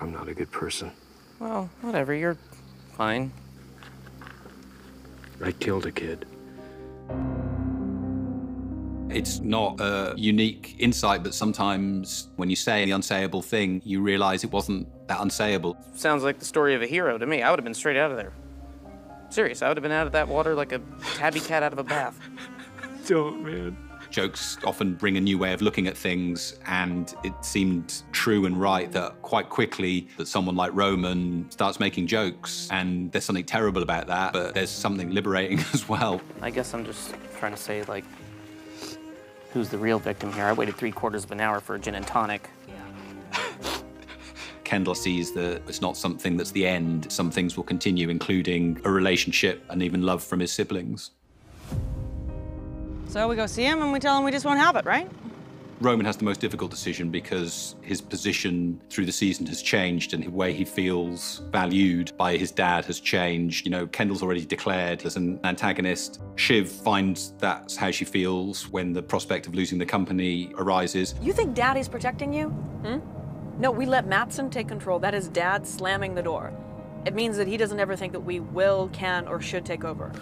I'm not a good person. Well, whatever, you're fine. I killed a kid. It's not a unique insight, but sometimes when you say the unsayable thing, you realize it wasn't that unsayable. Sounds like the story of a hero to me. I would have been straight out of there. Serious, I would have been out of that water like a tabby cat out of a bath. Don't, man. Jokes often bring a new way of looking at things, and it seemed true and right that quite quickly that someone like Roman starts making jokes, and there's something terrible about that, but there's something liberating as well. I guess I'm just trying to say, like, who's the real victim here? I waited 3/4 of an hour for a gin and tonic. Kendall sees that it's not something that's the end. Some things will continue, including a relationship and even love from his siblings. So we go see him and we tell him we just won't have it, right? Roman has the most difficult decision because his position through the season has changed and the way he feels valued by his dad has changed. You know, Kendall's already declared as an antagonist. Shiv finds that's how she feels when the prospect of losing the company arises. You think Daddy's protecting you? No, we let Mattson take control. That is Dad slamming the door. It means that he doesn't ever think that we will, can, or should take over.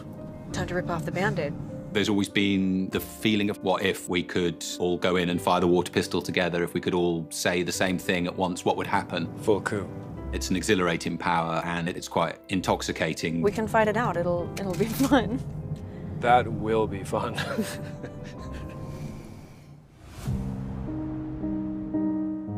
Time to rip off the Band-Aid. There's always been the feeling of what if we could all go in and fire the water pistol together, if we could all say the same thing at once, what would happen? Full coup. It's an exhilarating power and it's quite intoxicating. We can fight it out. It'll be fun. That will be fun.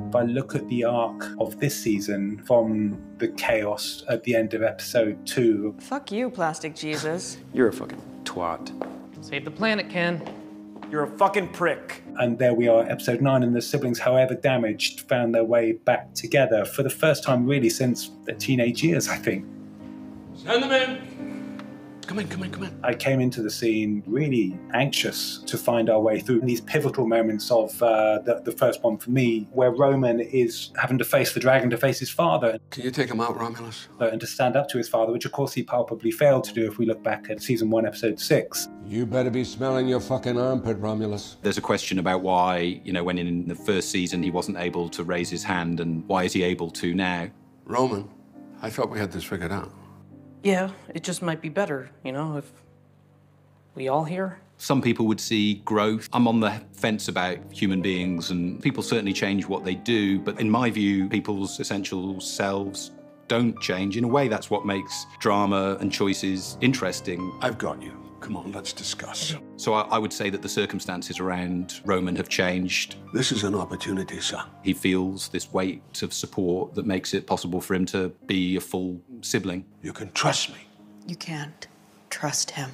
If I look at the arc of this season from the chaos at the end of episode 2. Fuck you, Plastic Jesus. You're a fucking twat. Save the planet, Ken. You're a fucking prick. And there we are, episode 9, and the siblings, however damaged, found their way back together for the first time really since their teenage years, I think. Send them in. Come in, come in, come in. I came into the scene really anxious to find our way through these pivotal moments of the first one for me, where Roman is having to face the dragon, to face his father. Can you take him out, Romulus? And to stand up to his father, which of course he palpably failed to do if we look back at season 1, episode 6. You better be smelling your fucking armpit, Romulus. There's a question about why, you know, when in the first season he wasn't able to raise his hand, and why is he able to now? Roman, I thought we had this figured out. Yeah, it just might be better, you know, if we all here. Some people would see growth. I'm on the fence about human beings, and people certainly change what they do, but in my view, people's essential selves don't change. In a way, that's what makes drama and choices interesting. I've got you. Come on, let's discuss. So I would say that the circumstances around Roman have changed. This is an opportunity, sir. He feels this weight of support that makes it possible for him to be a full sibling. You can trust me. You can't trust him.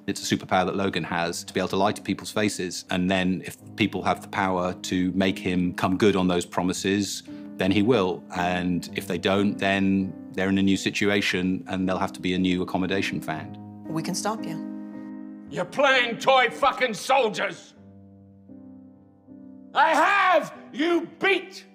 It's a superpower that Logan has, to be able to lie to people's faces. And then if people have the power to make him come good on those promises, then he will. And if they don't, then they're in a new situation and there'll have to be a new accommodation found. We can stop you. You're playing toy fucking soldiers. I have you beat.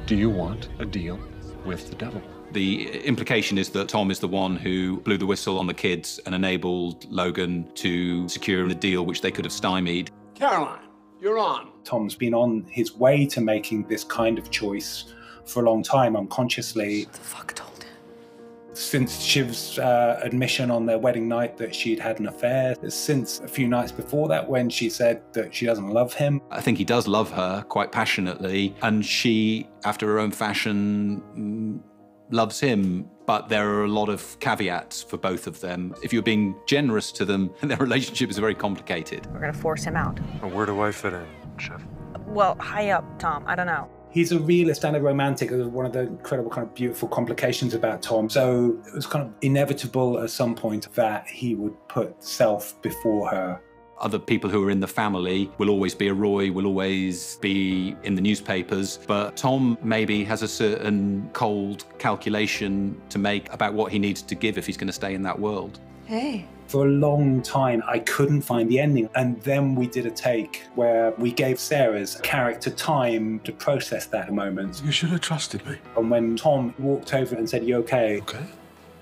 Do you want a deal with the devil? The implication is that Tom is the one who blew the whistle on the kids and enabled Logan to secure the deal which they could have stymied. Caroline, you're on. Tom's been on his way to making this kind of choice for a long time, unconsciously. What the fuck told him? Since Shiv's admission on their wedding night that she'd had an affair, since a few nights before that when she said that she doesn't love him. I think he does love her quite passionately, and she, after her own fashion, loves him. But there are a lot of caveats for both of them. If you're being generous to them, their relationship is very complicated. We're gonna force him out. Where do I fit in, Chef? Well, high up, Tom. I don't know. He's a realist and a romantic. It was one of the incredible kind of beautiful complications about Tom. So it was kind of inevitable at some point that he would put self before her. Other people who are in the family will always be a Roy, will always be in the newspapers, but Tom maybe has a certain cold calculation to make about what he needs to give if he's going to stay in that world. Hey. For a long time, I couldn't find the ending. And then we did a take where we gave Sarah's character time to process that moment. You should have trusted me. And when Tom walked over and said, "You okay?" Okay.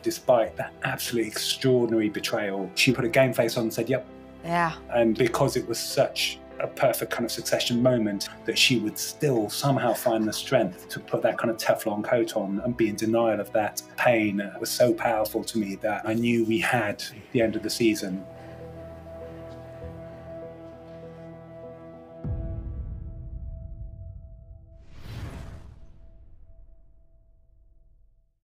Despite that absolutely extraordinary betrayal, she put a game face on and said, "Yep." Yeah. And because it was such a perfect kind of Succession moment, that she would still somehow find the strength to put that kind of Teflon coat on and be in denial of that pain was so powerful to me that I knew we had the end of the season.